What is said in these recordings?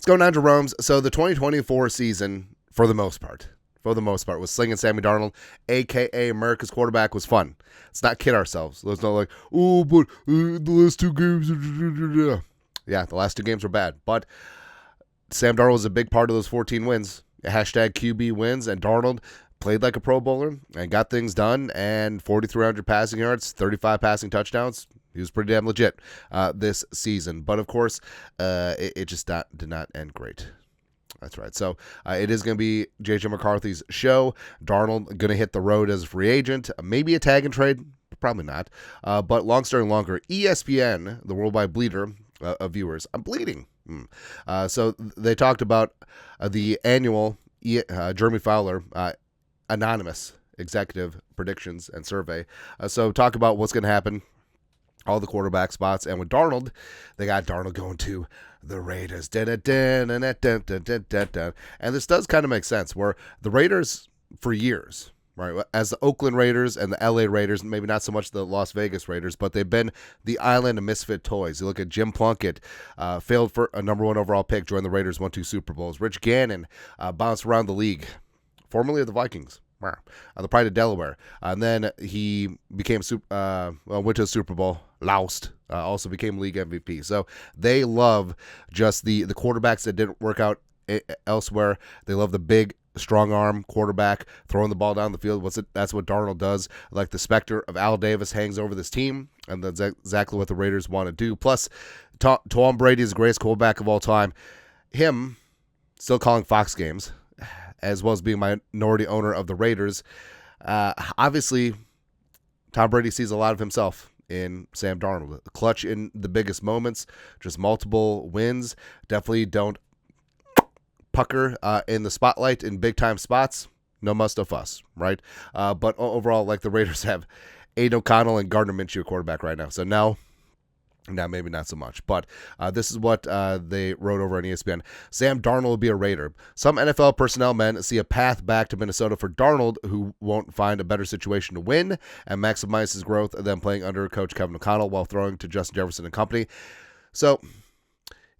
going on, Jerome's. So the 2024 season, for the most part, was slinging Sammy Darnold, a.k.a. America's quarterback, was fun. Let's not kid ourselves. Let's not like, oh, but the last two games. Yeah, the last two games were bad. But Sam Darnold was a big part of those 14 wins. Hashtag QB wins, and Darnold played like a Pro Bowler and got things done, and 4,300 passing yards, 35 passing touchdowns. He was pretty damn legit this season. But, of course, it just did not end great. That's right. So it is going to be J.J. McCarthy's show. Darnold going to hit the road as a free agent. Maybe a tag and trade. Probably not. But long story longer, ESPN, the worldwide bleeder of viewers. I'm bleeding. So they talked about the annual Jeremy Fowler anonymous executive predictions and survey. So talk about what's going to happen, all the quarterback spots. And with Darnold, they got Darnold going to the Raiders. And this does kind of make sense, where the Raiders for years, right, as the Oakland Raiders and the LA Raiders, maybe not so much the Las Vegas Raiders, but they've been the island of misfit toys. You look at Jim Plunkett, failed for a number 1 overall pick, joined the Raiders, won 2 Super Bowls. Rich Gannon bounced around the league, formerly of the Vikings, on the Pride of Delaware. And then he became went to the Super Bowl, loused, also became league MVP. So they love just the quarterbacks that didn't work out elsewhere. They love the big, strong arm quarterback throwing the ball down the field. That's what Darnold does. Like the specter of Al Davis hangs over this team, and that's exactly what the Raiders want to do. Plus, Tom Brady is the greatest quarterback of all time. Him still calling Fox games, as well as being minority owner of the Raiders. Obviously, Tom Brady sees a lot of himself in Sam Darnold. Clutch in the biggest moments, just multiple wins. Definitely don't pucker in the spotlight in big-time spots. No muss, no fuss, right? But overall, like, the Raiders have Aiden O'Connell and Gardner Minshew quarterback right now. So now maybe not so much. But this is what they wrote over on ESPN. Sam Darnold will be a Raider. Some NFL personnel men see a path back to Minnesota for Darnold, who won't find a better situation to win and maximize his growth than playing under coach Kevin O'Connell while throwing to Justin Jefferson and company. So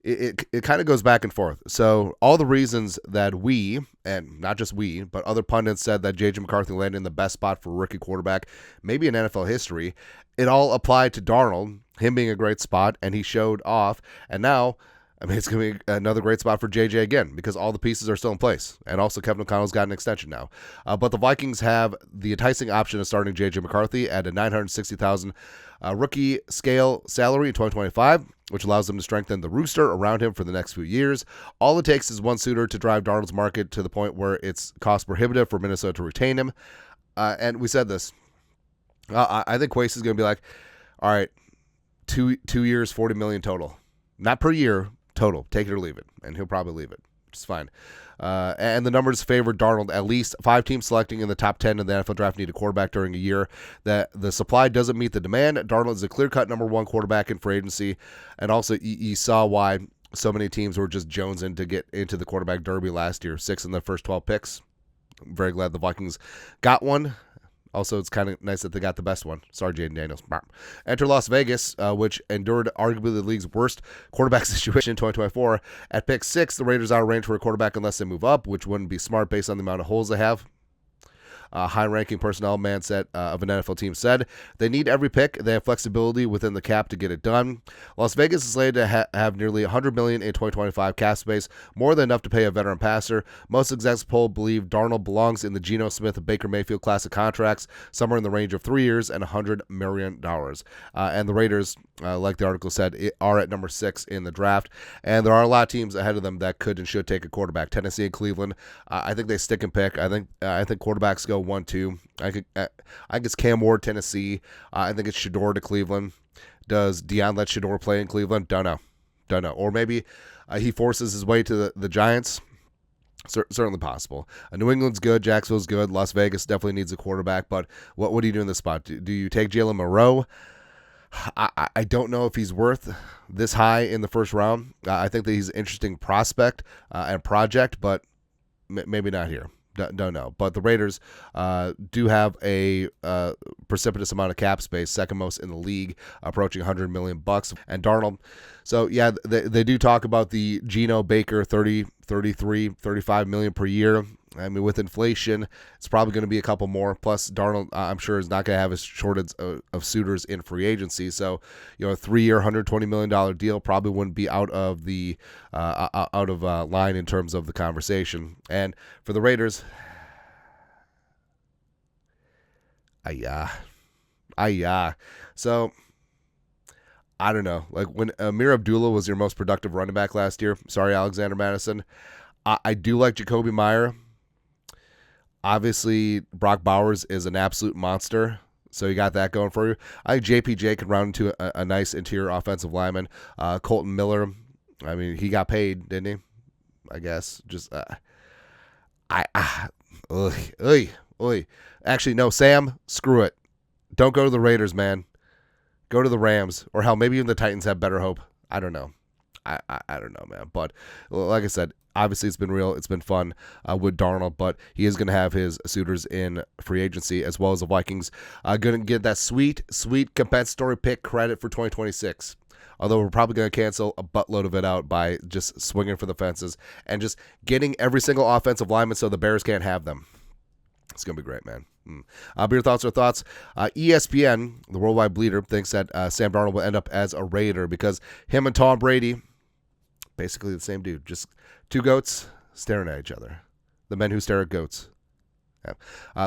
it kind of goes back and forth. So all the reasons that we, and not just we, but other pundits said that J.J. McCarthy landed in the best spot for a rookie quarterback, maybe in NFL history, it all applied to Darnold, him being a great spot, and he showed off. And now, I mean, it's going to be another great spot for JJ again, because all the pieces are still in place. And also Kevin O'Connell's got an extension now. But the Vikings have the enticing option of starting JJ McCarthy at a $960,000 rookie scale salary in 2025, which allows them to strengthen the rooster around him for the next few years. All it takes is one suitor to drive Darnold's market to the point where it's cost prohibitive for Minnesota to retain him. And we said this. I think Quase is going to be like, all right, two years, $40 million total. Not per year, total. Take it or leave it. And he'll probably leave it, which is fine. And the numbers favor Darnold. At least 5 teams selecting in the top 10 of the NFL draft need a quarterback during a year that the supply doesn't meet the demand. Darnold is a clear-cut number 1 quarterback in free agency. And also, you saw why so many teams were just jonesing to get into the quarterback derby last year. 6 in the first 12 picks. I'm very glad the Vikings got one. Also, it's kind of nice that they got the best one. Sorry, Jaden Daniels. Enter Las Vegas, which endured arguably the league's worst quarterback situation in 2024. At pick 6, the Raiders are arranged for a quarterback unless they move up, which wouldn't be smart based on the amount of holes they have. High-ranking personnel man set of an NFL team said they need every pick. They have flexibility within the cap to get it done. Las Vegas is slated to have nearly $100 million in 2025 cap space, more than enough to pay a veteran passer. Most execs poll believe Darnold belongs in the Geno Smith and Baker Mayfield class of contracts, somewhere in the range of 3 years and $100 million. And the Raiders, like the article said, are at number 6 in the draft. And there are a lot of teams ahead of them that could and should take a quarterback. Tennessee and Cleveland. I think they stick and pick. I think quarterbacks go 1-2. I think it's Cam Ward, Tennessee. I think it's Shador to Cleveland. Does Deion let Shador play in Cleveland? Don't know. Or maybe he forces his way to the Giants. Certainly possible. New England's good. Jacksonville's good. Las Vegas definitely needs a quarterback. But what do you do in this spot? Do you take Jalen Moreau? I don't know if he's worth this high in the first round. I think that he's an interesting prospect and project, but maybe not here. Don't know. But the Raiders do have a precipitous amount of cap space, second most in the league, approaching $100 million. And Darnold. So, yeah, they do talk about the Geno Baker 30, 33, 35 million per year. I mean, with inflation, it's probably going to be a couple more. Plus, Darnold, I'm sure, is not going to have a shortage of suitors in free agency. So, a 3-year, $120 million deal probably wouldn't be out of the line in terms of the conversation. And for the Raiders, so I don't know. Like when Amir Abdullah was your most productive running back last year. Sorry, Alexander Madison. I do like Jacoby Meyer. Obviously, Brock Bowers is an absolute monster, so you got that going for you. I think JPJ could round into a nice interior offensive lineman. Colton Miller, I mean, he got paid, didn't he? I guess. Just, Actually, no, Sam, screw it. Don't go to the Raiders, man. Go to the Rams, or hell, maybe even the Titans have better hope. I don't know. I don't know, man. But like I said, obviously it's been real. It's been fun with Darnold, but he is going to have his suitors in free agency, as well as the Vikings going to get that sweet compensatory pick credit for 2026. Although we're probably going to cancel a buttload of it out by just swinging for the fences and just getting every single offensive lineman so the Bears can't have them. It's going to be great, man. But your thoughts are thoughts. ESPN, the worldwide bleeder, thinks that Sam Darnold will end up as a Raider because him and Tom Brady, basically the same dude. Just two goats staring at each other. The men who stare at goats. Yeah.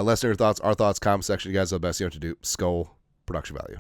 Let us know your thoughts, our thoughts, comment section. You guys are the best. You know what to do. Skull production value.